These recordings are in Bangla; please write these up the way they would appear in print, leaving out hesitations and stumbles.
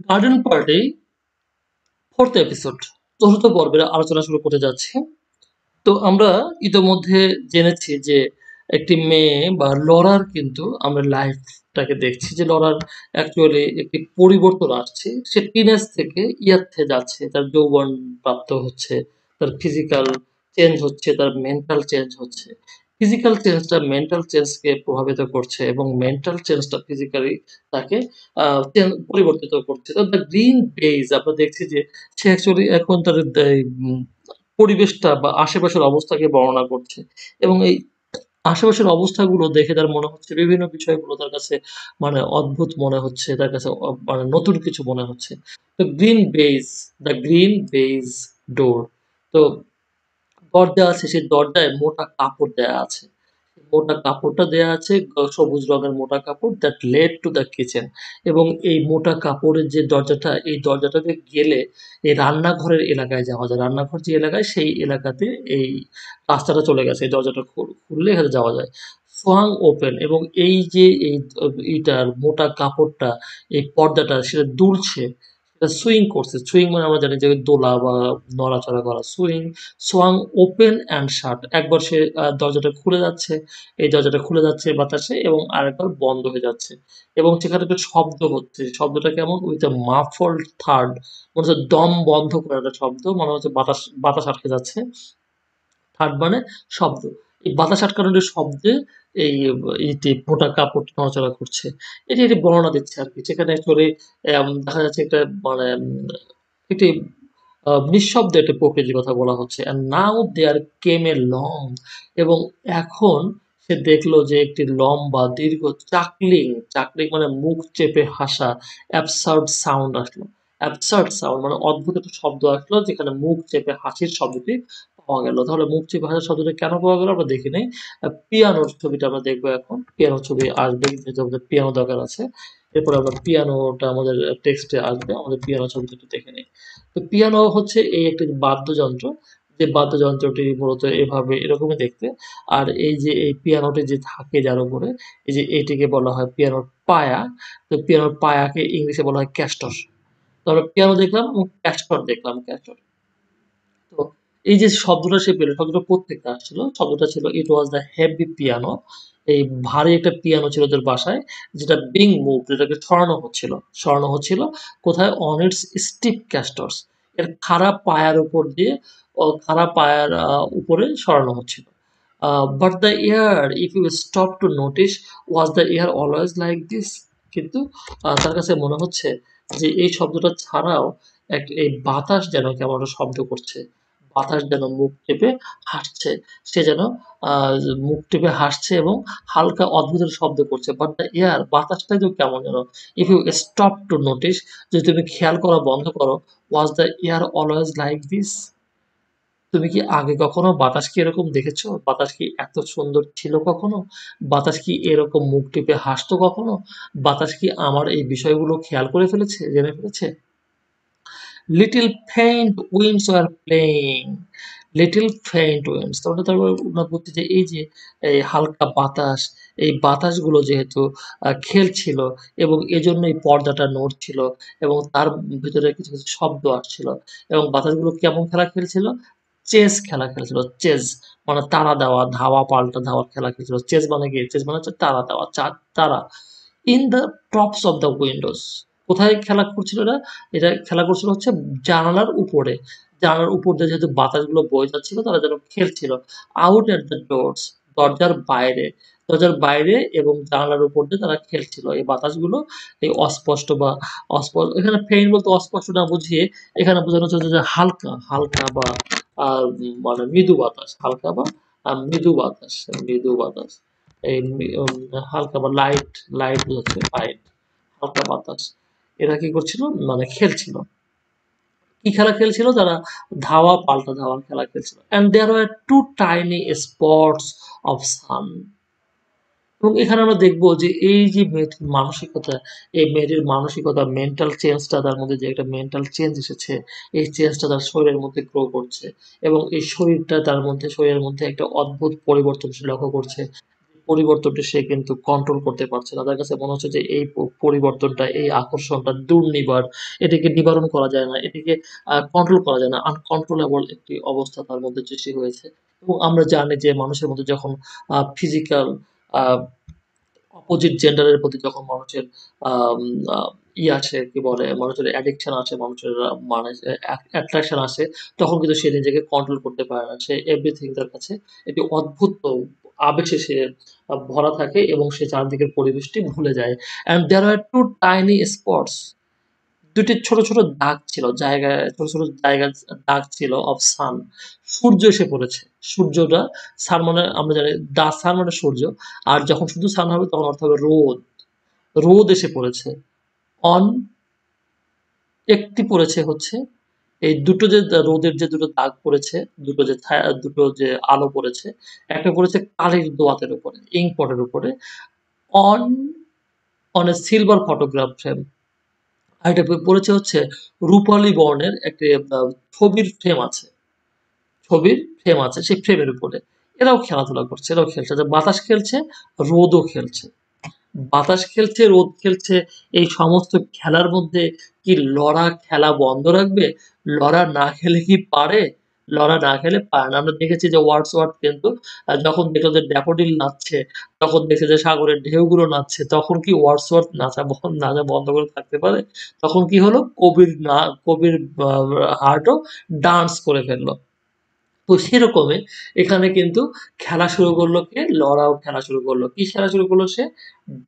গার্ডেন পার্টি 4th এপিসোড, চতুর্থ পর্বের আলোচনা শুরু করতে যাচ্ছি। তো আমরা ইতোমধ্যে জেনেছি যে একটি মেয়ে বা লরার কিন্তু আমরা লাইফটাকে দেখছি যে লরার অ্যাকচুয়ালি একটি পরিবর্তন আসছে। সে টিনেজ থেকে ইয়ার্থে যাচ্ছে, তার যৌবন প্রাপ্ত হচ্ছে, তার ফিজিক্যাল চেঞ্জ হচ্ছে, তার মেন্টাল চেঞ্জ হচ্ছে। ফিজিক্যাল চেঞ্জটা মেন্টাল চেঞ্জকে প্রভাবিত করছে এবং মেন্টাল চেঞ্জটা ফিজিক্যালি তাকে পরিবর্তিত করছে। তো দ্য গ্রিন বেজ আমরা দেখছি যে সে অ্যাকচুয়ালি এখন তার পরিবেশটা বা আশেপাশের অবস্থাকে বর্ণনা করছে এবং এই আশেপাশের অবস্থাগুলো দেখে তার মনে হচ্ছে বিভিন্ন বিষয়গুলো তার কাছে মানে অদ্ভুত মনে হচ্ছে, তার কাছে মানে নতুন কিছু মনে হচ্ছে। তো green baize, the green baize door. তো দরজা আছে, সেই দরজায় মোটা কাপড় দেয়া আছে। মোটা কাপড়টা দেয়া আছে সবুজ রঙের মোটা কাপড় that led to the kitchen, এবং এই মোটা কাপড়ের যে দরজাটা, এই দরজাটা দিয়ে গেলে এই রান্নাঘরের এলাকায় যাওয়া যায়। রান্নাঘর যে এলাকায় সেই এলাকাতে এই রাস্তাটা চলে গেছে। এই দরজাটা খুললে এখানে যাওয়া যায়। swung open, এবং এই যে এই ইটার মোটা কাপড়টা, এই পর্দাটা সেটা দুলছে, সেটা সুইং করছে। সুইং মানে আমরা জানি যে দোলা বা নড়াচড়া করা। Swing, swung open and shut, একবার সে দরজাটা খুলে যাচ্ছে, এই দরজাটা খুলে যাচ্ছে বাতাসে এবং আরেকবার বন্ধ হয়ে যাচ্ছে এবং সেখানে একটা শব্দ হচ্ছে। শব্দটা কেমন? উইথ আ মাফলড থার্ড, মনে হচ্ছে দম বন্ধ করে একটা শব্দ, মনে হচ্ছে বাতাস বাতাস আটকে যাচ্ছে। থার্ড মানে শব্দ। এই বাতাস আটকানোর এই শব্দে এই এইটি মোটা কাপড় নড়াচড়া করছে। এটি একটি বর্ণনা দিচ্ছে আরকি। যেখানে অ্যাকচুয়ালি দেখা যাচ্ছে একটা মানে একটি নিঃশব্দ একটা প্রকৃতির কথা বলা হচ্ছে। and now there came a long, এবং এখন সে দেখলো যে একটি লম্বা দীর্ঘ চাকলিং, চাকলিং মানে মুখ চেপে হাসা, absurd সাউন্ড আসলো। absurd সাউন্ড মানে অদ্ভুত একটা শব্দ আসলো যেখানে মুখ চেপে হাসির শব্দটি পাওয়া গেল। তাহলে মুখ চেপে হাসার শব্দটা কেন পাওয়া গেল আমরা দেখি নাই। পিয়ানোর ছবিটা আমরা দেখবো এখন। পিয়ানোর ছবি আসবে যেহেতু আমাদের পিয়ানো দরকার আছে। এরপরে আমরা পিয়ানোটা আমাদের টেক্সটে আসবে। আমাদের পিয়ানো ছবিটা একটু দেখে নেই। তো পিয়ানো হচ্ছে এই একটি বাদ্যযন্ত্র, যে বাদ্যযন্ত্রটি মূলত এভাবে এরকমই দেখতে। আর এই যে এই পিয়ানোটি যে থাকে যার উপরে, এই যে এটিকে বলা হয় পিয়ানোর পায়া। তো পিয়ানোর পায়াকে ইংলিশে বলা হয় ক্যাস্টর। তো আমরা পিয়ানো দেখলাম এবং ক্যাস্টর দেখলাম, ক্যাস্টর। তো এই যে শব্দটা সে পেল, শব্দটা কোত্থেকে আসছিল? শব্দটা ছিল ইট ওয়াজ দ্য হেভি পিয়ানো। এই ভারী একটা পিয়ানো ছিল ওদের বাসায়, যেটা বিং মুভড, যেটাকে সরানো হচ্ছিল। সরানো হচ্ছিল কোথায়? অন ইটস স্টিফ ক্যাস্টরস, এর খাড়া পায়ার উপর দিয়ে, খাড়া পায়ার উপরে সরানো হচ্ছিল। But the air, if you stop to notice, was the air always like this? কিন্তু তার কাছে মনে হচ্ছে যে এই শব্দটা ছাড়াও এই বাতাস যেন কেমন একটা শব্দ করছে। বাতাস যেন মুখ টেপে হাসছে। সে যেন আ মুখ টেপে হাসছে এবং হালকা অদ্ভুত একটা শব্দ করছে। বাট দ্য এয়ার, বাতাসটাই তো কেমন যেন, if you stop to notice, যদি তুমি খেয়াল করা বন্ধ করো, was the air always like this? তুমি কি আগে কখনো বাতাসকে এরকম দেখেছো? বাতাস কি এত সুন্দর ছিল কখনো? বাতাস কি এরকম মুখ টিপে হাসতো কখনো? বাতাস কি আমার এই বিষয়গুলো খেয়াল করে ফেলেছে, জেনে ফেলেছে? Little faint winds war playing, little faint winds, তারপরে আমরা বলছি যে এই যে এই হালকা বাতাস, এই বাতাসগুলো যেহেতু খেলছিল এবং এজন্য এই পর্দাটা নড়ছিল এবং তার ভিতরে কিছু কিছু শব্দ আসছিল এবং বাতাসগুলো কেমন খেলা খেলছিল? চেস খেলা খেলছিল। চেস মানে তাড়া দেওয়া, ধাওয়া পাল্টা ধাওয়ার খেলা খেলছিল। চেস মানে কি? চেস মানে হচ্ছে তাড়া দেওয়া, তাড়া। In the tops of the Windows, কোথায় খেলা করছিল এরা? এটা খেলা করছিল হচ্ছে জানালার উপরে। জানালার উপর দিয়ে যেহেতু বাতাসগুলো বয়ে যাচ্ছিল তারা যেন খেলছিল। আউট এট দ্য ডোরস, দরজার বাইরে। দরজার বাইরে এবং জানালার উপর দিয়ে তারা খেলছিল। এই বাতাসগুলো এই অস্পষ্ট বা এখানে ফেইন বলতে অস্পষ্ট না বুঝিয়ে এখানে বোঝানো হচ্ছে যে হালকা, হালকা বা মানে মৃদু বাতাস। হালকা বা মৃদু বাতাস, মৃদু বাতাস। এই হালকা বা লাইট, লাইট বোঝাচ্ছে লাইট, হালকা বাতাস। এরা কি করছিল? মানে খেলছিল। কি খেলা খেলছিল তারা? ধাওয়া পাল্টা ধাওয়ার খেলা খেলছিল। And there were two tiny spots of sun, এবং এখানে আমরা দেখবো যে এই যে মেয়েটির মানসিকতা, এই মেয়েটির মানসিকতা, মেন্টাল চেঞ্জটা তার মধ্যে, যে একটা মেন্টাল চেঞ্জ এসেছে, এই চেঞ্জটা তার শরীরের মধ্যে গ্রো করছে এবং এই শরীরটা তার মধ্যে, শরীরের মধ্যে একটা অদ্ভুত পরিবর্তন সে লক্ষ্য করছে। পরিবর্তনটি সে কিন্তু কন্ট্রোল করতে পারছে না। তার কাছে মনে হচ্ছে যে এই পরিবর্তনটা, এই আকর্ষণটা দুর্নিবার, এটিকে নিবারণ করা যায় না, এটিকে কন্ট্রোল করা যায় না। আনকন্ট্রোলেবল একটি অবস্থা তার মধ্যে সৃষ্টি হয়েছে। এবং আমরা জানি যে মানুষের মধ্যে যখন ফিজিক্যাল আ অপোজিট জেন্ডারের প্রতি যখন মানুষের আম আ আসে, কি বলে? মানুষের অ্যাডিকশন আসে, মানুষের মানে অ্যাট্রাকশন আসে, তখন কিন্তু সে নিজেকে কন্ট্রোল করতে পারে না। সে এভরিথিং তার কাছে একটি অদ্ভুত আবেশে সে ভরা থাকে এবং সে চারদিকের পরিবেশটি ভুলে যায়। And there are 2 tiny spots, ২ টি ছোট, ছোট দাগ ছিল। জায়গায় ছোট, ছোট জায়গায় দাগ ছিল অফ সান। সূর্য এসে পড়েছে। সূর্যটা সান মানে আমরা জানি সান মানে সূর্য। আর যখন শুধু সান হবে তখন অর্থ হবে রোদ। রোদ এসে পড়েছে। অন একটি পড়েছে হচ্ছে এই দুটো যে রোদের যে দুটো দাগ পড়েছে, দুটো যে আলো পড়েছে, একটা পড়েছে কালির দোয়াতের উপরে, ইঙ্ক পটের উপরে। On on a silver photograph frame. আর এটা পড়েছে হচ্ছে রূপালী বর্ণের একটি ছবির ফ্রেম আছে। ছবির ফ্রেম আছে সেই ফ্রেমের উপরে। এরাও খেলাধুলা করছে, এরাও খেলছে। যে বাতাস খেলছে, রোদও খেলছে। বাতাস খেলছে, রোদ খেলছে, এই সমস্ত খেলার মধ্যে কি লড়া খেলা বন্ধ রাখবে? লড়া না খেলে কি পারে? লড়া না খেলে পারে না। আমরা দেখেছি যে ওয়ার্ডসওয়ার্থ কিন্তু যখন দেখলো যে ড্যাফোডিল নাচছে, তখন দেখছে যে সাগরের ঢেউগুলো নাচছে, তখন কি ওয়ার্ডসওয়ার্থ নাচা বন্ধ করে থাকতে পারে? তখন কি হলো? কবির আ হার্টও ডান্স করে ফেলল। তো সেরকমই এখানে কিন্তু খেলা শুরু করলো কে? লরাও খেলা শুরু করলো। কি খেলা শুরু করলো সে?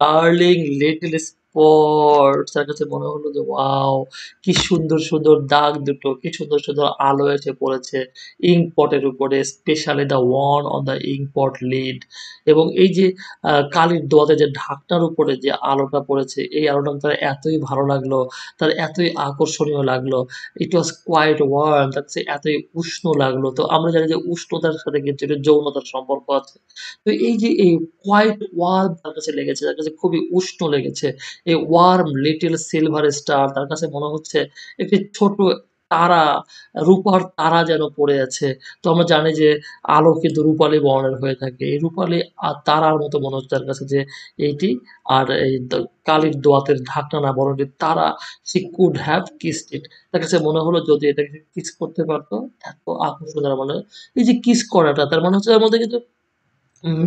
Darling little spots. তার কাছে মনে হলো যে ওয়াও! কি সুন্দর, সুন্দর দাগ দুটো, কি সুন্দর, সুন্দর আলো এসে পড়েছে ইঙ্ক পটের উপরে, specially the one on the ink pot lead. এবং এই যে কালির দোয়াতে যে ঢাকনার উপরে যে আলোটা পড়েছে, এই আলোটা তার এতই ভালো লাগলো, তার এতই আকর্ষণীয় লাগলো। ইট ওয়াজ কোয়াইট ওয়ার্ম, তার কাছে এতই উষ্ণ লাগলো। তো আমরা জানি যে উষ্ণতার সাথে কিন্তু এটা যৌনতার সম্পর্ক আছে। তো এই যে এই কোয়াইট ওয়ার্ম তার কাছে লেগেছে, তার কাছে খুবই উষ্ণ লেগেছে। এই ওয়ার্ম লিটল সিলভার স্টার তার কাছে মনে হচ্ছে একটি ছোট তারা, রূপার তারা যেন পড়ে আছে। তো আমরা জানি যে আলো কিন্তু রূপালী বর্ণের হয়ে থাকে। এই রূপালী তারার মতো মনে হচ্ছে তার কাছে যে এইটি। আর এই কালির দোয়াতের ঢাকনা না বরং যে তারা, she could have kissed it. তার কাছে মনে হলো যদি এটাকে কিস করতে পারতো, এত আকর্ষণীয় মানে এই যে কিস করাটা তার মানে হচ্ছে তার মধ্যে কিন্তু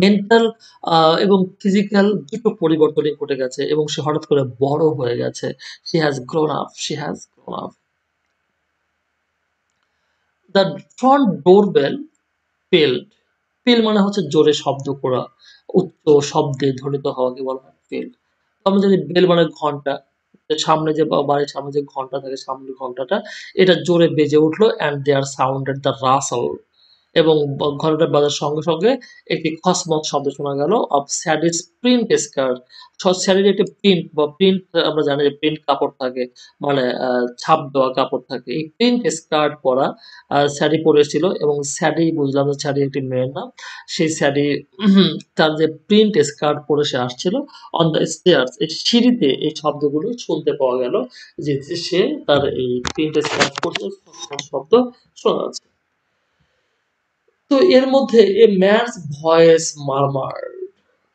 মেন্টাল আ এবং ফিজিক্যাল দুটো পরিবর্তনই ঘটে গেছে এবং সে হঠাৎ করে বড় হয়ে গেছে। She has grown up, she has grown up. The front doorbell pealed. পেল মানে হচ্ছে জোরে শব্দ করা, উচ্চ শব্দে ধ্বনিত হওয়াকে বলা হয় পেল। তো আমরা জানি বেল মানে ঘন্টা। সামনে যে বাড়ির সামনে যে ঘন্টা থাকে, সামনের ঘন্টাটা, এটা জোরে বেজে উঠলো and there sounded the rustle. এবং ঘন্টাটা বাজার সঙ্গে, সঙ্গে একটি খসমস শব্দ শোনা গেল of Sadie's print skirt. স্যাডির একটি প্রিন্ট বা প্রিন্ট আমরা জানি যে প্রিন্ট কাপড় থাকে। মানে ছাপ দেওয়া কাপড় থাকে। এই প্রিন্ট স্কার্ট পরা স্যাডি পড়েছিল এবং স্যাডি বুঝলাম যে স্যাডি একটি মেয়ের নাম। সেই স্যাডি তার যে প্রিন্ট স্কার্ট পরে সে আসছিল অন দ্য স্টেয়ার্স, এই সিঁড়িতে এই শব্দগুলো শুনতে পাওয়া গেল যে সে তার এই প্রিন্ট স্কার্ট পরছে, শব্দ শোনা যাচ্ছে। তো এর মধ্যে এ ম্যানস ভয়েস মারমার্ড,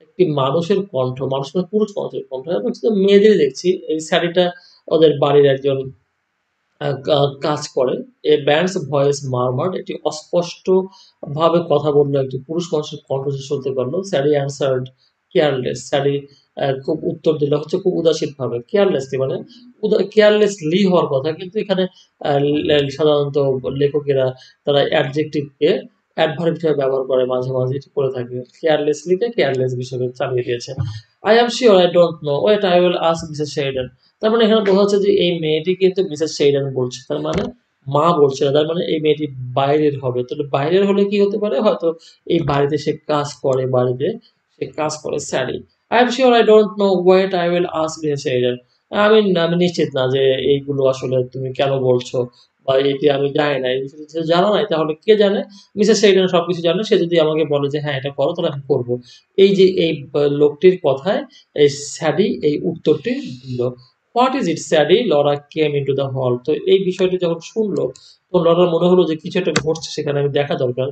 একটি মানুষের কণ্ঠ, মানুষ মানে পুরুষ মানুষের কণ্ঠ এবং শুধু মেয়েদেরই দেখছি। এই স্যাডিটা ওদের বাড়ির একজন কাজ করে। এ ব্যান্ডস ভয়েস মারমার্ড, একটি অস্পষ্ট ভাবে কথা বলল একটি পুরুষ মানুষের কণ্ঠ সে শুনতে পারল। স্যাডি অ্যানসার্ড কেয়ারলেস। স্যাডি খুব উত্তর দিল হচ্ছে খুব উদাসীনভাবে। কেয়ারলেসলি মানে কেয়ারলেসলি হওয়ার কথা। কিন্তু এখানে আ সাধারণত লেখকেরা তারা অ্যাডজেক্টিভ কে অ্যাডভার্ব হিসেবে ব্যবহার করে মাঝে, মাঝে এটি করে থাকে। কেয়ারলেসলি কে কেয়ারলেস হিসেবে চালিয়ে দিয়েছে। I am sure I don't know. Wait, I will ask Mrs. Sheridan. তার মানে এখানে বোঝা যাচ্ছে যে এই মেয়েটি কিন্তু মিসেস সেইডান বলছে। তার মানে মা বলছে না। তার মানে এই মেয়েটি বাইরের হবে। তাহলে বাইরের হলে কি হতে পারে? হয়তো এই বাড়িতে সে কাজ করে বাড়িতে। সে কাজ করে Sally. I am sure I don't know. Wait, I will ask Mrs. Sheridan. আমি নিশ্চিত না যে এইগুলো আসলে তুমি কেন বলছো বা এটি আমি জানি না। এই বিষয়টা যেহেতু জানা নাই তাহলে কে জানে? মিসেস সেইডান সবকিছু জানে। সে যদি আমাকে বলে যে হ্যাঁ, এটা করো তাহলে আমি করব। এই যে এই লোকটির কথায় এই স্যাডি এই উত্তরটি দিল। What is it Sadie? Laura came into the hall. তো এই বিষয়টি যখন শুনলো, তো লরার মনে হলো যে কিছু একটা ঘটছে সেখানে আমি দেখা দরকার।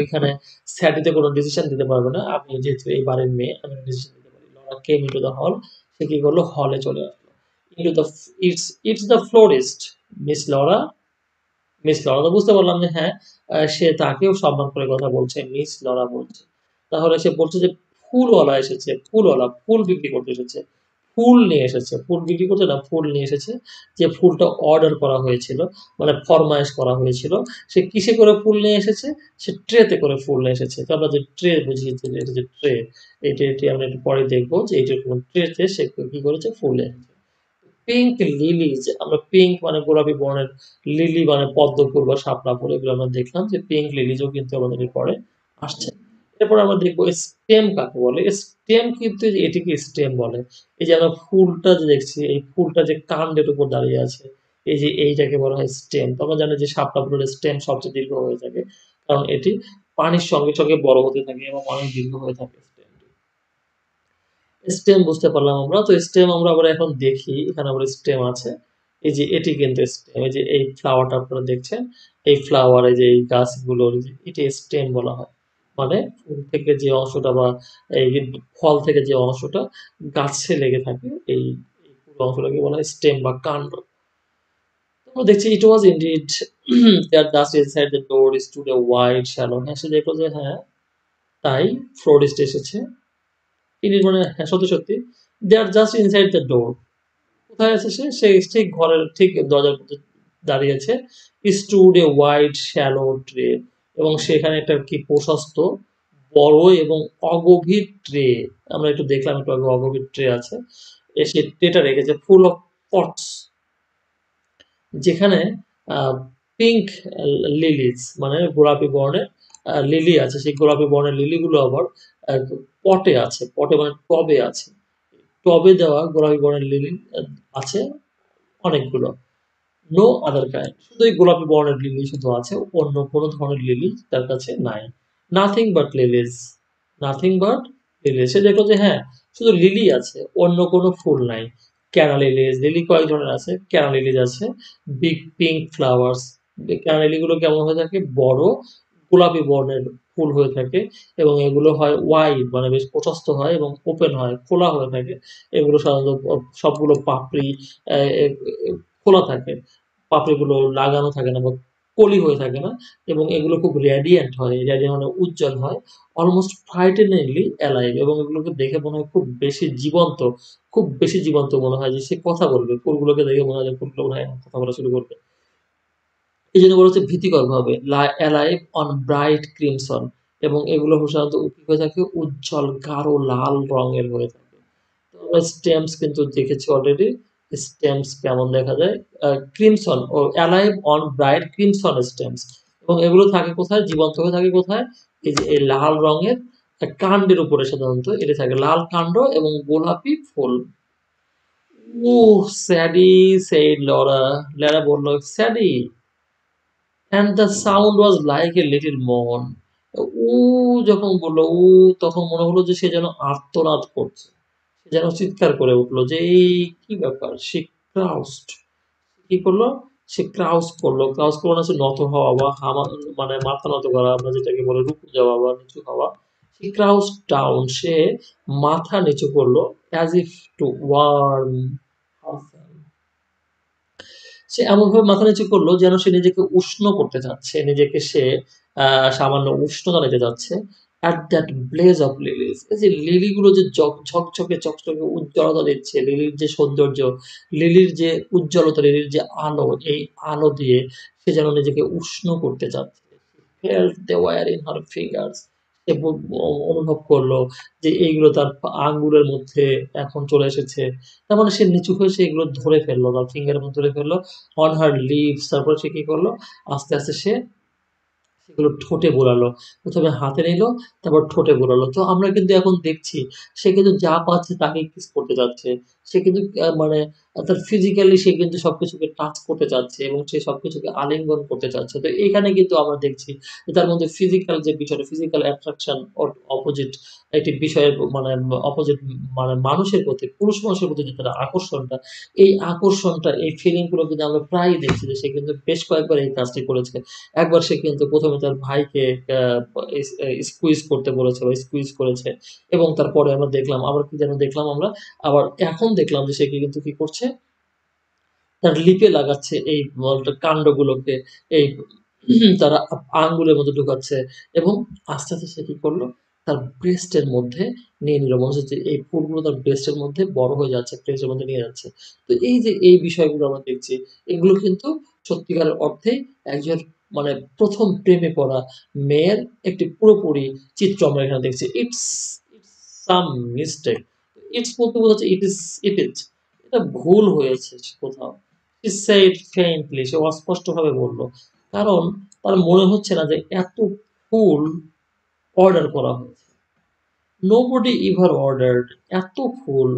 এখানে স্যাডিতে কোনো ডিসিশন দিতে পারবে না। আমি যেহেতু এই বাড়ির মেয়ে, আমি ডিসিশন দিতে পারি। লরা কেম ইনটু দ্য হল। সে কি করলো? হলে চলে আসলো। Into the it's the florist. Miss Laura, miss Laura, তো বুঝতে পারলাম যে হ্যাঁ, সে তাকেও সম্মান করে কথা বলছে, মিস লরা বলছে। তাহলে সে বলছে যে ফুলওয়ালা এসেছে, ফুলওয়ালা ফুল বিক্রি করতে এসেছে। ফুল নিয়ে এসেছে। ফুল বিক্রি করতে না, ফুল নিয়ে এসেছে। যে ফুলটা অর্ডার করা হয়েছিল, মানে ফরমায়েশ করা হয়েছিল, সে কিসে করে ফুল নিয়ে এসেছে? সে ট্রেতে করে ফুল নিয়ে এসেছে। তো আমরা যে ট্রে বুঝিয়েছি যে এটা যে ট্রে, এটি আমরা একটু পরে দেখবো যে এইটার কোন ট্রেতে সে কি করেছে? ফুল এনেছে। পিঙ্ক লিলিজ, আমরা পিঙ্ক মানে গোলাপি বর্ণের, লিলি মানে পদ্ম ফুল বা শাপলা ফুল, এগুলো আমরা দেখলাম যে পিঙ্ক লিলিজও কিন্তু আমাদের এরপরে আসছে। এরপর আমরা দেখবো স্টেম কাকে বলে। স্টেম কিন্তু এটিকে স্টেম বলে। এই যে আমরা ফুলটা যে দেখছি, এই ফুলটা যে কাণ্ডের উপর দাঁড়িয়ে আছে, এই যে এইটাকে বলা হয় স্টেম। তো আমরা জানি যে শাপলা ফুলের স্টেম সবচেয়ে দীর্ঘ হয়ে থাকে, কারণ এটি পানির সঙ্গে সঙ্গে বড় হতে থাকে এবং অনেক দীর্ঘ হয়ে থাকে স্টেমটি। স্টেম বুঝতে পারলাম আমরা। তো স্টেম আমরা আবার এখন দেখি, এখানে আবার স্টেম আছে। এই যে এটি কিন্তু স্টেম। এই যে এই ফ্লাওয়ারটা আপনারা দেখছেন, এই ফ্লাওয়ার, এই যে এই গাছগুলোর যে এটি স্টেম বলা হয়। মানে ফুল থেকে যে অংশটা বা এই ফল থেকে যে অংশটা গাছে লেগে থাকে, এই পুরো অংশটাকে বলা হয় স্টেম বা কাণ্ড। তো আমরা দেখছি it was indeed there just inside the door stood a white shallow. হ্যাঁ, সে দেখলো যে হ্যাঁ, তাই ফ্লোরিস্ট এসেছে। ইনি মানে হ্যাঁ, সত্যি সত্যি দে আর জাস্ট ইনসাইড দ্য ডোর। কোথায় আছে সে? সে ঠিক ঘরের ঠিক দরজার মধ্যে দাঁড়িয়ে আছে। Stood a white shallow tray, এবং সেখানে একটা কি প্রশস্ত, বড় এবং অগভীর ট্রে। আমরা একটু দেখলাম একটু আগে, অগভীর ট্রে আছে। সে ট্রেটা রেখেছে ফুল অফ পটস, যেখানে পিঙ্ক লিলিজ মানে গোলাপি বর্ণের লিলি আছে। সেই গোলাপি বর্ণের লিলিগুলো আবার পটে আছে। পটে মানে টবে আছে। টবে দেওয়া গোলাপি বর্ণের লিলি আছে অনেকগুলো। নো আদার কাইন্ড, শুধু এই গোলাপি বর্ণের লিলি শুধু আছে, অন্য কোনো ধরনের লিলি তার কাছে নাই। Nothing but lilies, nothing but lilies. সে দেখলো যে হ্যাঁ, শুধু লিলি আছে, অন্য কোনো ফুল নাই। ক্যানা লিলিজ, লিলি কয়েক ধরনের আছে। ক্যানা লিলিজ আছে, বিগ পিঙ্ক ফ্লাওয়ার্স। ক্যানা লিলিগুলো কেমন হয়ে থাকে? বড় গোলাপি বর্ণের ফুল হয়ে থাকে, এবং এগুলো হয় ওয়াইড মানে বেশ প্রশস্ত হয় এবং ওপেন হয়, খোলা হয়ে থাকে। এগুলো সাধারণত সবগুলো পাপড়ি আহ, এ- এ- খোলা থাকে। পাপড়িগুলো লাগানো থাকে না বা কলি হয়ে থাকে না, এবং এগুলো খুব রেডিয়েন্ট হয়, রেডিয়েন্ট মানে উজ্জ্বল হয়, অলমোস্ট ফ্রাইটেনিংলি অ্যালাইভ, এবং এগুলোকে দেখে মনে হয় খুব বেশি জীবন্ত, খুব বেশি জীবন্ত মনে হয় যে সে কথা বলবে। ফুলগুলোকে দেখে মনে হয় যে ফুলগুলো মনে হয় এখন কথা বলা শুরু করবে। এই জন্য বলা হচ্ছে ভীতিকর ভাবে অ্যালাইভ অন ব্রাইট ক্রিমসন, এবং এগুলো সাধারণত কি হয়ে থাকে? উজ্জ্বল গাঢ় লাল রঙের হয়ে থাকে। তো আমরা স্টেমস কিন্তু দেখেছি অলরেডি। স্টেমস কেমন দেখা যায়? ক্রিমসন ও alive on bright crimson stems, এবং এগুলো থাকে কোথায়? জীবন্ত হয়ে থাকে কোথায়? এই যে এই লাল রঙের কাণ্ডের উপরে সাধারণত এটা থাকে, লাল কাণ্ড এবং গোলাপি ফুল। উহ, স্যাডি, সেইড লরা। লেরা বলল, Sadie, and the sound was like a little moan. উ যখন বললো উ, তখন মনে হলো যে সে যেন আর্তনাদ করছে, সে যেন চিৎকার করে উঠলো যে এই কি ব্যাপার। সে ক্রাউসড, কি করলো? সে ক্রাউস করলো। ক্রাউস করলো না, সে নত হওয়া বা হামা, মানে মাথা নত করা, আমরা যেটাকে বলে রুকু যাওয়া বা নিচু হওয়া। সে ক্রাউস ডাউন, সে মাথা নিচু করলো, অ্যাজ ইফ টু ওয়ার্ম। সে এমনভাবে মাথা নিচু করলো যেন সে নিজেকে উষ্ণ করতে চাচ্ছে, নিজেকে সে সামান্য উষ্ণতা নিতে যাচ্ছে। অ্যাট দ্যাট ব্লেজ অফ লিলিজ, এই যে লিলিগুলো যে ঝকঝকে চকচকে উজ্জ্বলতা দিচ্ছে, লিলির যে সৌন্দর্য, লিলির যে উজ্জ্বলতা, লিলির যে আলো, এই আলো দিয়ে সে যেন নিজেকে উষ্ণ করতে চাচ্ছে। felt they were in her fingers, সে অনুভব করলো যে এইগুলো তার আঙ্গুলের মধ্যে এখন চলে এসেছে। তার মানে সে নিচু হয়ে সে এগুলো ধরে ফেললো, তার ফিঙ্গারের মধ্যে ধরে ফেললো। অন হার লিভস, তারপরে সে কি করলো? আস্তে আস্তে সে সেগুলো ঠোঁটে বোলালো। প্রথমে হাতে নিল, তারপর ঠোঁটে বোলালো। তো আমরা কিন্তু এখন দেখছি সে কিন্তু যা পাচ্ছে তাকেই কিস করতে যাচ্ছে। সে কিন্তু মানে তার ফিজিক্যালি সে কিন্তু সবকিছুকে টাচ করতে চাচ্ছে এবং সে সবকিছুকে আলিঙ্গন করতে চাচ্ছে। তো এখানে কিন্তু আমরা দেখছি যে তার মধ্যে ফিজিক্যাল যে বিষয়টা, ফিজিক্যাল অ্যাট্রাকশন ওর অপোজিট একটি বিষয়ের মানে অপোজিট মানে মানুষের প্রতি, পুরুষ মানুষের প্রতি যে তার আকর্ষণটা, এই আকর্ষণটা, এই ফিলিং গুলো কিন্তু আমরা প্রায়ই দেখছি যে সে কিন্তু বেশ কয়েকবার এই কাজটি করেছে। একবার সে কিন্তু ১ম প্রথমে তার ভাইকে স্কুইজ করতে বলেছে বা স্কুইজ করেছে, এবং তারপরে আমরা দেখলাম আবার কি যেন দেখলাম আমরা, আবার এখন দেখলাম যে সে কিন্তু কি করছে, তার লিপে লাগাচ্ছে এই কাণ্ডগুলোকে, এই তারা আঙ্গুলের মধ্যে ঢুকাচ্ছে, এবং আস্তে আস্তে সে কি করলো, তার ব্রেস্টের মধ্যে নিয়ে নিল, মনে হচ্ছে যে এই ফুলগুলো তার ব্রেস্টের মধ্যে বড় হয়ে যাচ্ছে, ব্রেস্টের মধ্যে নিয়ে যাচ্ছে। তো এই যে এই বিষয়গুলো আমরা দেখছি, এগুলো কিন্তু সত্যিকারের অর্থে একজন মানে প্রথম প্রেমে পড়া মেয়ের একটি পুরোপুরি চিত্র আমরা এখানে দেখছি। It's it's some mistake, it's বলতে বোঝাচ্ছে ইট ইজ, এটা ভুল হয়েছে কোথাও। She said faintly, সে অস্পষ্টভাবে বলল। কারণ তার মনে হচ্ছে না যে এত ফুল অর্ডার করা হয়েছে। Nobody ever ordered এত ফুল,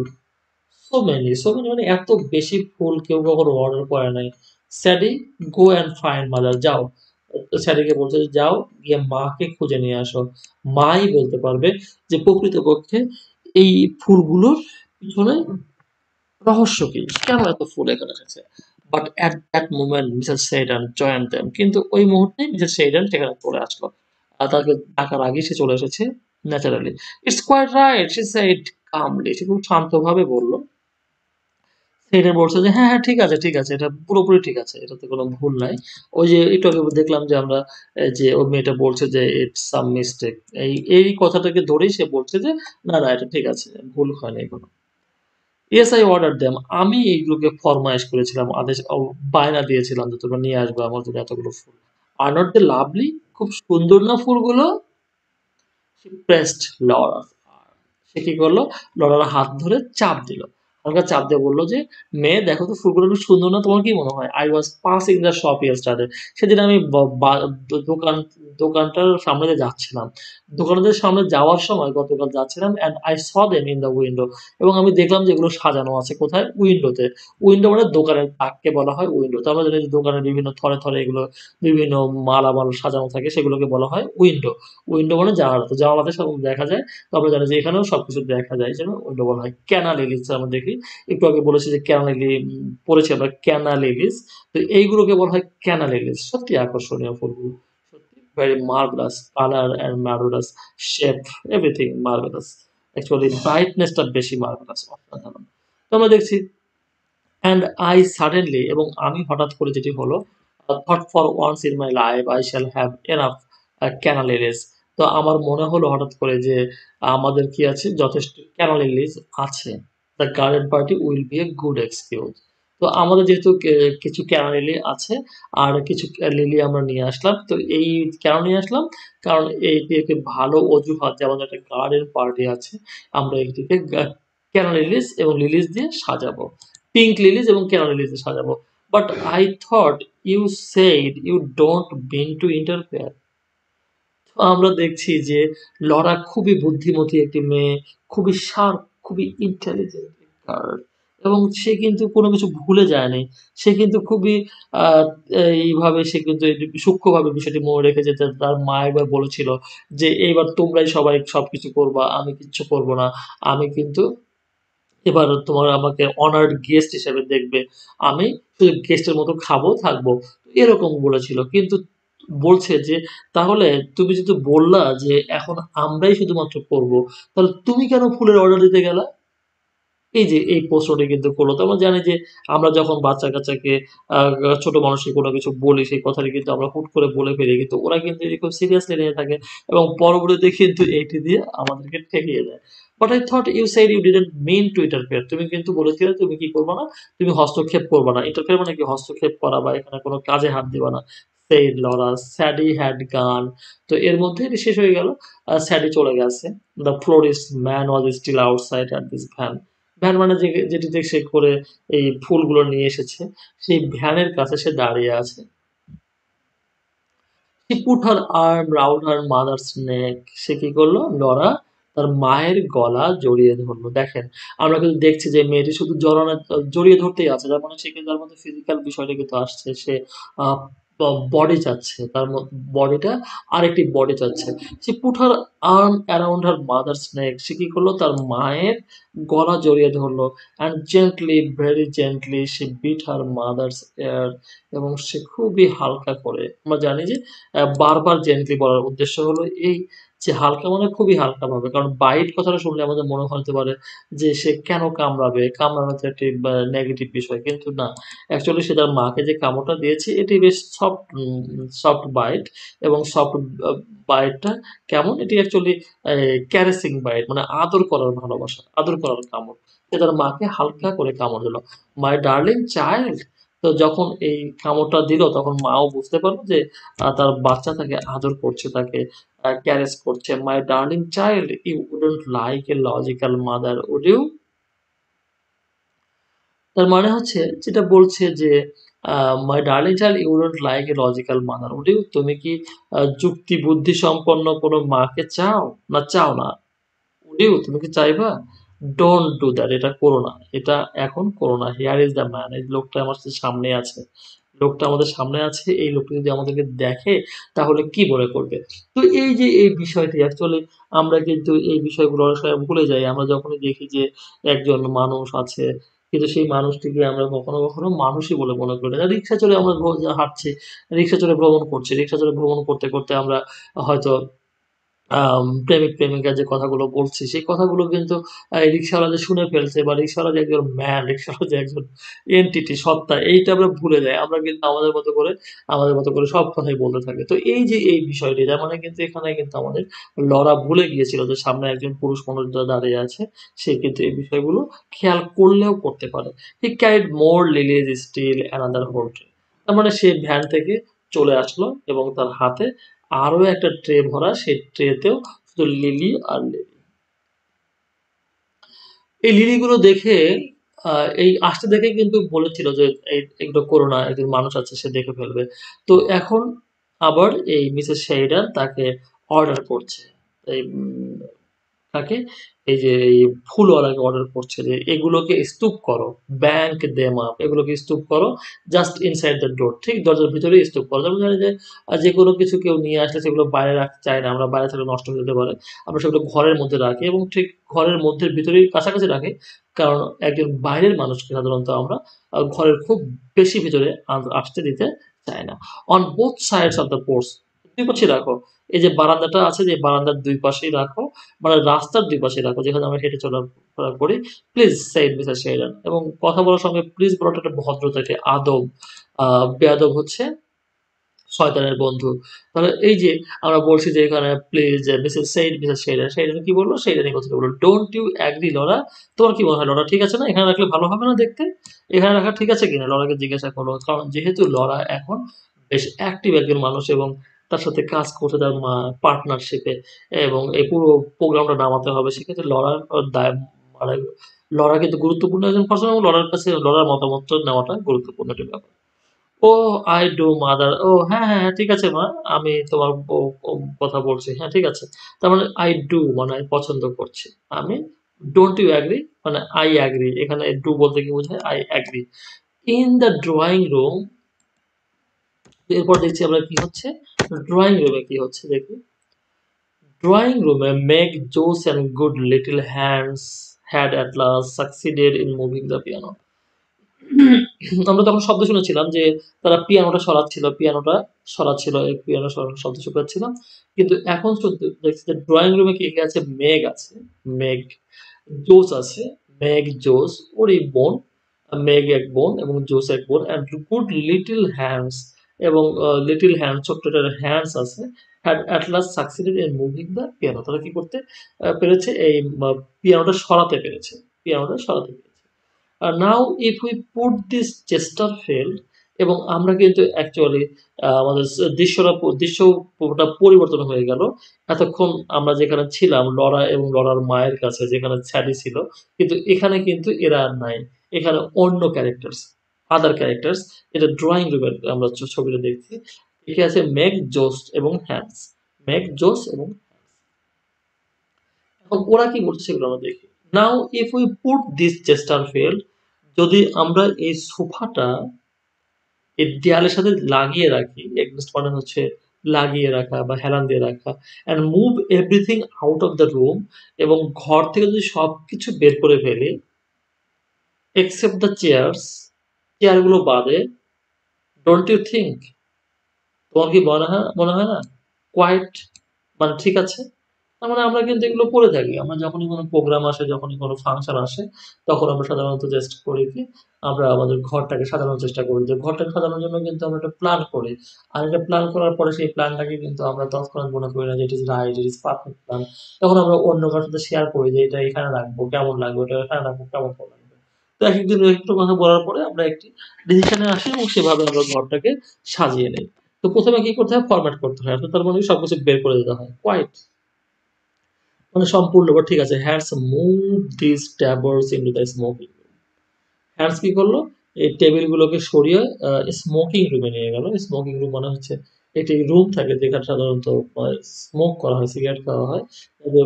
so many মানে এত বেশি ফুল কেউ কখনো অর্ডার করে নাই। স্যাডি, গো অ্যান্ড ফাইন্ড মাদার, যাও। স্যাডিকে বলছে যে যাও গিয়ে মাকে খুঁজে নিয়ে আসো। মাই বলতে পারবে যে প্রকৃতপক্ষে এই ফুলগুলোর পিছনে রহস্য কি? কেন এত ফুল এখানে এসেছে? But at that moment Mrs Sheridan joined them. কিন্তু ওই মুহূর্তে মিসেস সেইডান সেখানে চলে আসলো। আর তাকে ডাকার আগেই সে চলে এসেছে naturally. It's quite right, she said calmly. সে খুব শান্তভাবে বলল। সেইডান বলছে যে হ্যাঁ, হ্যাঁ, ঠিক আছে, ঠিক আছে। এটা পুরোপুরি ঠিক আছে। এটাতে কোনো ভুল নাই। ওই যে একটু আগে দেখলাম যে আমরা যে ওই মেয়েটা বলছে যে ইটস সাম মিস্টেক। এই কথাটাকে ধরেই সে বলছে যে না, না, এটা ঠিক আছে। ভুল হয়নি কোনো। ইয়েস আই অর্ডার দেম, আমি এইগুলোকে ফরমাইশ করেছিলাম, আদেশ বায়না দিয়েছিলাম যে তোমরা নিয়ে আসবে আমার জন্য এতগুলো ফুল। আর নট দ্য লাভলি, খুব সুন্দর না ফুলগুলো? প্রেসড লরা, সে কি করলো, লরার হাত ধরে চাপ দিল, হালকা চাপ দিয়ে বললো যে মেয়ে দেখো তো ফুলগুলো খুব সুন্দর না, তোমার কি মনে হয়? I was passing the shop yesterday, সেদিন আমি দোকানটার সামনে দিয়ে যাচ্ছিলাম, দোকানটার সামনে যাওয়ার সময় গতকাল যাচ্ছিলাম, and I saw them in the window, এবং আমি দেখলাম যে এগুলো সাজানো আছে কোথায়, উইন্ডোতে। উইন্ডো মানে দোকানের তাককে বলা হয় উইন্ডো। তো আমরা জানি যে দোকানের বিভিন্ন থরে থরে এগুলো বিভিন্ন মালামাল সাজানো থাকে, সেগুলোকে বলা হয় উইন্ডো। উইন্ডো মানে জানালা, তো জানালাতে সব দেখা যায়। তো আমরা জানি যে এখানেও সবকিছু দেখা যায়, যেন ওইটা বলা হয় ক্যানা লিলিস। আমরা দেখি একটু আগে বলেছি যে ক্যানা লিলি পড়েছি আমরা ক্যানা লিলিস। তো এইগুলোকে বলা হয় ক্যানা লিলিস। সত্যি আকর্ষণীয় ফুলগুলো, সত্যি very marvellous colour and marvellous shape, everything marvellous. Actually ব্রাইটনেসটা বেশি মার্ভেলাস, অসাধারণ। তো আমরা দেখছি অ্যান্ড আই সাডেনলি, এবং আমি হঠাৎ করে যেটি হলো, thought for once in my life I shall have enough canna lilies. তো আমার মনে হলো হঠাৎ করে যে আমাদের কি আছে, যথেষ্ট ক্যানালিলিস আছে। The garden party will B a good excuse. তো আমাদের যেহেতু কিছু ক্যানালিলি আছে, আর কিছু লিলি আমরা নিয়ে আসলাম। তো এই কেন নিয়ে আসলাম? কারণ এইটি একটি ভালো অজুহাত যে আমাদের একটা গার্ডেন পার্টি আছে, আমরা এটিকে ক্যানালিলিস এবং লিলিস দিয়ে সাজাবো। পিঙ্ক লিলিস এবং কেনা লিলিসে সাজাবো। But I thought you said you don't mean to interfere. তো আমরা দেখছি যে লরা খুবই বুদ্ধিমতী একটি মেয়ে, খুবই শার্প, খুবই ইন্টেলিজেন্ট গার্ল, এবং সে কিন্তু কোনো কিছু ভুলে যায়নি। সে কিন্তু খুবই আহ এইভাবে সে কিন্তু সূক্ষ্মভাবে বিষয়টি মনে রেখেছে যে তার মা একবার বলেছিল যে এইবার তোমরাই সবাই সবকিছু করবা, আমি কিচ্ছু করব না। আমি কিন্তু এবার তোমার আমাকে অনার্ড গেস্ট হিসেবে দেখবে। আমি শুধু গেস্টের মতো খাবো, থাকবো। এরকম বলেছিল। কিন্তু বলছে যে, "তাহলে তুমি যেহেতু বললা যে এখন আমরাই শুধুমাত্র করবো, তাহলে তুমি কেন ফুলের অর্ডার দিতে গেলা?" এই যে এই প্রশ্নটি কিন্তু করলো। তো আমরা জানি যে আমরা যখন বাচ্চা-কাচ্চাকে আ ছোট মানুষকে কোনো কিছু বলি, সেই কথাটি কিন্তু আমরা হুট করে বলে ফেলি। কিন্তু ওরা কিন্তু এটি খুব সিরিয়াসলি নিয়ে থাকে, এবং পরবর্তীতে কিন্তু এইটি দিয়ে আমাদেরকে ঠেকিয়ে দেয়। But I thought you said you didn't mean to interfere. তুমি কিন্তু বলেছিলে তুমি কি করবা না? তুমি হস্তক্ষেপ করবা না। interfere মানে কি? হস্তক্ষেপ করা বা এখানে কোনো কাজে হাত দিবা না। said Laura. Sadie had gone. তো এর মধ্যে এটি শেষ হয়ে গেল। স্যাডি চলে গেছে। The florist man was still outside at this van. Van মানে যেটিতে সে করে এই ফুলগুলো নিয়ে এসেছে, সেই ভ্যানের কাছে সে দাঁড়িয়ে আছে। She put her arm round her mother's neck. সে কি করলো? লরা তার মায়ের গলা জড়িয়ে ধরলো। দেখেন, আমরা কিন্তু দেখছি যে মেয়েটি শুধু জড়িয়ে ধরতেই আছে। তার মানে সে কিন্তু তার মধ্যে ফিজিক্যাল বিষয়টা কিন্তু আসছে। সে আ বডি চাচ্ছে, তার বডিটা আরেকটি বডি চাচ্ছে। সে put her arm around her mother's neck. সে কি করলো, তার মায়ের গলা জড়িয়ে ধরলো, অ্যান্ড জেন্টলি, ভেরি জেন্টলি সে বিট হার মাদার্স এয়ার। এবং সে খুবই হালকা করে, আমরা জানি যে বারবার জেন্টলি বলার উদ্দেশ্য হলো এই যে হালকা মানে খুবই হালকা ভাবে, কারণ বাইট কথাটা শুনলে আমাদের মনে হতে পারে যে সে কেন কামড়াবে, কামড়ানো তো একটি নেগেটিভ বিষয়, কিন্তু না, অ্যাকচুয়ালি সে তার মাকে যে কামড়টা দিয়েছে এটি বেশ সফট, সফট বাইট। এবং সফট বাইটটা কেমন, এটি অ্যাকচুয়ালি ক্যারেসিং বাইট, মানে আদর করার ভালোবাসা, আদর করার কামড়। সে তার মাকে হালকা করে কামড় দিল, মাই ডার্লিং চাইল্ড। তো যখন এই কামড়টা দিল তখন মাও বুঝতে পারলো যে তার বাচ্চা তাকে আদর করছে, তাকে ক্যারেস করছে। My darling child, you wouldn't like a logical mother, would you? তার মানে হচ্ছে যেটা বলছে যে my darling child you don't like a logical mother, would you? তুমি কি যুক্তি বুদ্ধি সম্পন্ন কোনো মাকে চাও, না চাও না? উড ইউ, তুমি কি চাইবা? ডোন্ট ডু দ্যাট, এটা করো না, এটা এখন করো না। হিয়ার ইজ দ্য ম্যান, এই লোকটা আমার সামনে আছে, লোকটা আমাদের সামনে আছে, এই লোকটা যদি আমাদেরকে দেখে তাহলে কি মনে করবে? তো এই যে এই বিষয়টি অ্যাকচুয়ালি আমরা কিন্তু এই বিষয়গুলো অনেক সময় ভুলে যাই। আমরা যখনই দেখি যে একজন মানুষ আছে, কিন্তু সেই মানুষটিকে আমরা কখনো কখনো মানুষই বলে মনে করি না। রিক্সা চড়ে আমরা হাঁটছি, রিক্সা চড়ে ভ্রমণ করছি, রিক্সা চড়ে ভ্রমণ করতে করতে আমরা হয়তো প্রেমিক-প্রেমিকা যে কথাগুলো বলছি, সেই কথাগুলো কিন্তু এই রিক্শাওয়ালা যে শুনে ফেলছে, বা রিক্শাওয়ালা যে একজন ম্যান, রিক্শাওয়ালা যে একজন এন্টিটি, সত্তা, এইটা আমরা ভুলে যাই। আমরা কিন্তু আমাদের মতো করে সব কথাই বলতে থাকি। তো এই যে এই বিষয়টি, তার মানে কিন্তু এখানে কিন্তু আমাদের লরা ভুলে গিয়েছিল যে সামনে একজন পুরুষ মানুষ দাঁড়িয়ে আছে। সে কিন্তু এই বিষয়গুলো খেয়াল করলেও করতে পারে। He carried more lilies still another whole tray. তার মানে সে ভ্যান থেকে চলে আসলো এবং তার হাতে আরো একটা ট্রে ভরা, সেই ট্রেতেও শুধু লিলি আর লিলি। এই লিলিগুলো দেখে এই আসতে দেখে কিন্তু বলেছিল যে এগুলো করো না, একজন মানুষ আছে সে দেখে ফেলবে। তো এখন আবার এই মিসেস শেরিডান তাকে অর্ডার করছে, এই তাকে এই যে এই ফুলওয়ালাকে অর্ডার করছে যে এগুলোকে স্তূপ করো, ব্যাংক দেম আপ, এগুলোকে স্তূপ করো জাস্ট ইনসাইড দ্য ডোর, ঠিক দরজার ভিতরেই স্তূপ করো। যেমন জানি যে যে কোনো কিছু কেউ নিয়ে আসলে সেগুলো বাইরে রাখতে চাই না, আমরা বাইরে থাকলে নষ্ট হয়ে যেতে পারে, আমরা সেগুলো ঘরের মধ্যে রাখি এবং ঠিক ঘরের মধ্যে ভিতরেই কাছাকাছি রাখি, কারণ একজন বাইরের মানুষকে সাধারণত আমরা ঘরের খুব বেশি ভিতরে আসতে দিতে চাই না। On both sides of the porch, দুই পাশে রাখো, এই যে বারান্দাটা আছে, যে বারান্দার দুই পাশেই রাখো, মানে রাস্তার দুই পাশে রাখো যেখানে আমরা হেঁটে চলাফেরা করি। Please said Mrs Sheridan. এবং কথা বলার সঙ্গে প্লিজ বলাটা একটা ভদ্রতা, একটা আদব। বেয়াদব হচ্ছে শয়তানের বন্ধু। তাহলে এই যে আমরা বলছি যে এখানে প্লিজ মিসেস শেরিডান, শেরিডান কি বললো? শেরিডান এই কথাটা বললো, ডোন্ট ইউ অ্যাগ্রি লরা? তোমার কি মনে হয় লরা ঠিক আছে না? এখানে রাখলে ভালো হবে না দেখতে? এখানে রাখা ঠিক আছে কিনা? লরাকে জিজ্ঞাসা করলো, কারণ যেহেতু লরা এখন বেশ অ্যাক্টিভ একজন মানুষ এবং তার সাথে কাজ করতে, তার পার্টনারশিপে, এবং এই পুরো প্রোগ্রামটা নামাতে হবে, সেক্ষেত্রে লরার দায়, মানে লরা কিন্তু গুরুত্বপূর্ণ একজন পার্সন, এবং লরার কাছে লরার মতামত নেওয়াটা গুরুত্বপূর্ণ একটি ব্যাপার। ও আই ডু মাদার, ও হ্যাঁ হ্যাঁ হ্যাঁ, ঠিক আছে মা, আমি তোমার কথা বলছি, হ্যাঁ ঠিক আছে। তার মানে আই ডু মানে আমি পছন্দ করছি, আমি ডোন্ট ইউ অ্যাগ্রি মানে আই অ্যাগ্রি, এখানে ডু বলতে কি বোঝায়, I agree. In the drawing room, এরপর দেখছি আমরা কি হচ্ছে, ড্রয়িং রুমে কি হচ্ছে দেখি। ড্রয়িং রুমে মেক জোস and good little hands had at last succeeded in moving the piano. আমরা তখন শব্দ শুনেছিলাম যে তারা পিয়ানোটা সরাচ্ছিল, এই পিয়ানো সরানোর শব্দ শুনছিলাম। কিন্তু এখন শুনতে দেখছি যে ড্রয়িং রুমে কে, কে আছে? মেঘ আছে, মেঘ, জোস আছে, মেঘ, জোস, ওর এই বোন, মেঘ এক বোন এবং জোস এক বোন, অ্যান্ড গুড লিটল হ্যান্ডস, এবং লিটল হ্যান্ড, ছোট্ট হ্যান্ডস আছে, had at last succeeded in moving the piano. তারা কি করতে পেরেছে? এই পিয়ানোটা সরাতে পেরেছে, পিয়ানোটা সরাতে পেরেছে। নাও if we put this Chesterfield, এবং আমরা কিন্তু অ্যাকচুয়ালি আমাদের দৃশ্যটা পরিবর্তন হয়ে গেল। এতক্ষণ আমরা যেখানে ছিলাম লরা এবং লরার মায়ের কাছে, যেখানে স্যাডি ছিল, কিন্তু এখানে কিন্তু এরা আর নাই। এখানে অন্য ক্যারেক্টার্স, আদার ক্যারেক্টার্স, এটা ড্রয়িং রুমের আমরা ছবিটা দেখছি। এখানে আছে মেগ, জোস এবং হ্যান্স, মেগ, জোস এবং এখন ওরা কি বলছে সেগুলো আমরা দেখি। নাও if we put this Chesterfield, যদি আমরা এই সোফাটা এই দেয়ালের সাথে লাগিয়ে রাখি। এগনেস্ট মানে হচ্ছে লাগিয়ে রাখা বা হেলান দিয়ে রাখা। And move everything out of the room, এবং ঘর থেকে যদি সবকিছু বের করে ফেলি এক্সেপ্ট দ্য চেয়ারস, চেয়ারগুলো বাদে, ডোন্ট ইউ থিংক, তোমার কি মনে হয় না? কোয়াইট মানে ঠিক আছে। তার মানে আমরা কিন্তু এগুলো করে থাকি। আমরা যখনই কোনো প্রোগ্রাম আসে, যখনই কোনো ফাংশন আসে, তখন আমরা সাধারণত জাস্ট করি কি, আমরা আমাদের ঘরটাকে সাজানোর চেষ্টা করি। যে ঘরটাকে সাজানোর জন্য কিন্তু আমরা একটা প্ল্যান করি। আর এটা প্ল্যান করার পরে সেই প্ল্যানটাকে কিন্তু আমরা তৎক্ষণাৎ মনে করি না যে it is right, it is perfect plan. তখন আমরা অন্য কারো সাথে শেয়ার করি যে এটা এখানে রাখবো, কেমন লাগবে? ওটা এখানে রাখবো, কেমন লাগবে? তো একেকজন একেকটা কথা বলার পরে আমরা একটি ডিসিশনে আসি এবং সেভাবে আমরা ঘরটাকে সাজিয়ে নেই। তো ১ম এ কি করতে হয়? ফরম্যাট করতে হয়। অর্থাৎ তার মানে সবকিছু বের করে দিতে হয়। কোয়াইট মানে সম্পূর্ণ বা ঠিক আছে, hands move this tables into the smoking room. Hands কি করলো? এই টেবিলগুলোকে সরিয়ে স্মোকিং রুমে নিয়ে গেল। স্মোকিং রুম মানে হচ্ছে একটি রুম থাকে যেখানে সাধারণত স্মোক করা হয়, সিগারেট খাওয়া হয়। তবে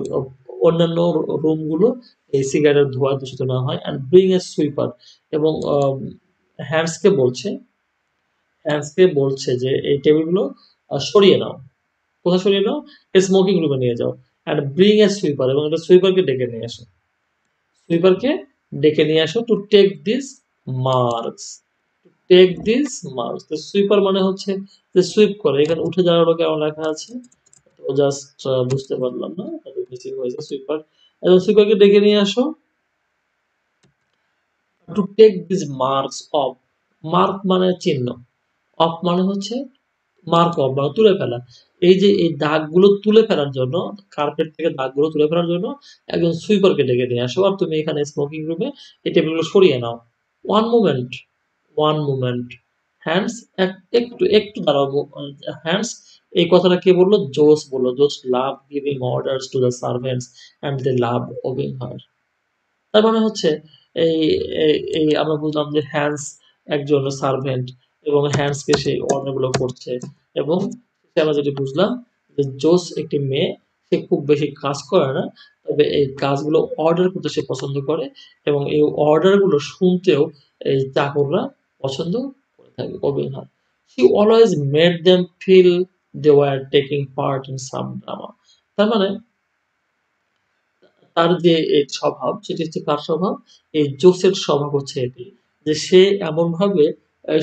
অন্যান্য রুমগুলো এই সিগারেটের ধোঁয়ায় দূষিত না হয়। অ্যান্ড ব্রিং এ সুইপার, এবং হ্যান্ডসকে বলছে হ্যান্ডসকে বলছে যে এই টেবিলগুলো সরিয়ে নাও। কোথায় সরিয়ে নাও? স্মোকিং রুমে নিয়ে যাও। অ্যান্ড ব্রিং এ সুইপার, এবং একটা সুইপারকে ডেকে নিয়ে আসো। সুইপারকে ডেকে নিয়ে আসো to take this marks. Take this marks. তো সুইপার মানে হচ্ছে যে সুইপ করে। এখানে উঠে যাওয়ারও কেমন লেখা আছে? তো জাস্ট বুঝতে পারলাম না। মিসিং হয়েছে সুইপার। এবং সুইপারকে ডেকে নিয়ে আসো to take this marks off. Mark মানে চিহ্ন। অফ মানে হচ্ছে মার্ক অফ বা তুলে ফেলা। এই যে এই দাগগুলো তুলে ফেলার জন্য, কার্পেট থেকে দাগগুলো তুলে ফেলার জন্য একজন সুইপারকে ডেকে নিয়ে আসো। আর তুমি এখানে স্মোকিং রুমে এই টেবিলগুলো সরিয়ে নাও। One moment, one moment. Hands, একটু একটু দাঁড়াও। হ্যান্ডস এই কথাটা কে বললো? জোস বললো। Jose love giving orders to the servants and they love obeying her. তার মানে হচ্ছে এই এই আমরা বুঝলাম যে হ্যান্স একজন সার্ভেন্ট, এবং হ্যান্সকে সেই অর্ডার গুলো করছে। এবং আমরা যেটা বুঝলাম যে জোস একটি মেয়ে, সে খুব বেশি কাজ করে না, তবে এই কাজগুলো অর্ডার করতে সে পছন্দ করে, এবং এই অর্ডার গুলো শুনতেও এই চাকররা পছন্দ করে থাকে। অভিনয়, she always made them feel they were taking part in some drama। তার মানে তার যে এই স্বভাব, সেটি হচ্ছে কার স্বভাব? এই জোসের স্বভাব হচ্ছে এটি। যে সে এমনভাবে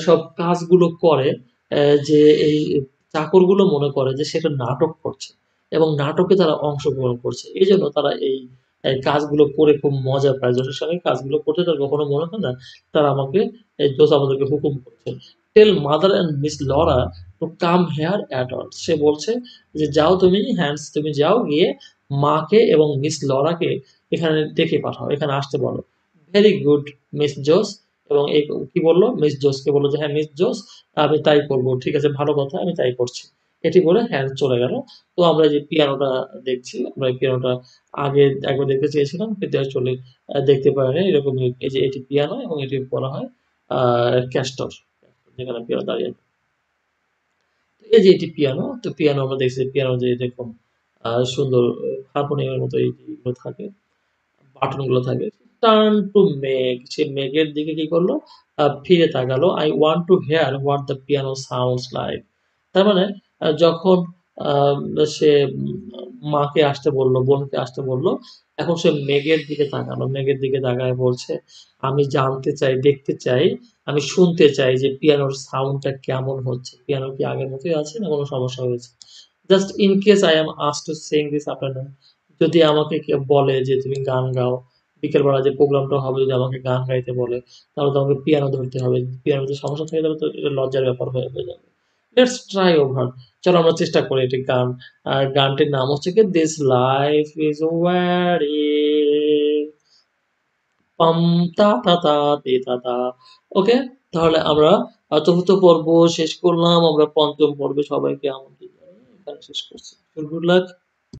সব কাজগুলো করে যে এই চাকরগুলো মনে করে যে সে একটা নাটক করছে, এবং নাটকে তারা অংশগ্রহণ করছে। এজন্য তারা এই কাজগুলো করে খুব মজা পায়। জোসের সঙ্গে কাজগুলো করতে তার কখনো মনে হয় না তারা আমাকে, এই জোস আমাদেরকে হুকুম করছে। Tell mother and Miss Laura to come here at once. সে বলছে যে যাও তুমি হ্যান্ডস, তুমি যাও গিয়ে মাকে এবং মিস লরাকে এখানে ডেকে পাঠাও, এখানে আসতে বলো। ভেরি গুড মিস জোস। এবং এই কি বললো? মিস জোসকে বললো যে হ্যাঁ মিস জোস, আমি তাই করবো, ঠিক আছে, ভালো কথা, আমি তাই করছি। এটি বলে হ্যান্ড চলে গেল। তো আমরা যে পিয়ানোটা দেখছি, আমরা এই পিয়ানোটা আগে একবার দেখতে চেয়েছিলাম কিন্তু অ্যাকচুয়ালি দেখতে পারিনি। এরকম এই যে এটি পিয়ানো, এবং এটি বলা হয় ক্যাস্টর, যেখানে পিয়ানো দাঁড়িয়ে আছে। এই যে এটি পিয়ানো, তো পিয়ানো আমরা দেখছি পিয়ানো যে এরকম সুন্দর হারমোনিয়ামের মতো এইগুলো থাকে, বাটন গুলো থাকে। টার্ন টু মেঘ, সে মেঘের দিকে কি করলো? ফিরে তাকালো। I want to here what the piano sounds like. তার মানে যখন আহ, সে মাকে আসতে বললো, বোনকে আসতে বললো, এখন সে মেঘের দিকে তাকালো। মেঘের দিকে তাকায় বলছে, আমি জানতে চাই, দেখতে চাই, আমি শুনতে চাই যে পিয়ানোর সাউন্ডটা কেমন হচ্ছে। পিয়ানো কি আগের মতোই আছে না কোনো সমস্যা হয়েছে? Just in case I am asked two Singh this afternoon, যদি আমাকে কেউ বলে যে তুমি গান গাও, বিকেলবেলা যে প্রোগ্রামটা হবে যদি আমাকে গান গাইতে বলে, তাহলে তো আমাকে পিয়ানো ধরতে হবে। পিয়ানোতে সমস্যা থেকে যাবে তো এটা লজ্জার ব্যাপার হয়ে যাবে। Let's try over. চলো আমরা চেষ্টা করি এটি গান। আর গানটির নাম হচ্ছে কি দিস লাইফ ইজ ওয়ারি পাম তা তা তা তে তা তা। ওকে, তাহলে আমরা চতুর্থ পর্ব শেষ করলাম। আমরা পঞ্চম পর্বে সবাইকে আমন্ত্রণ জানিয়ে এখানে শেষ করছি। Good luck.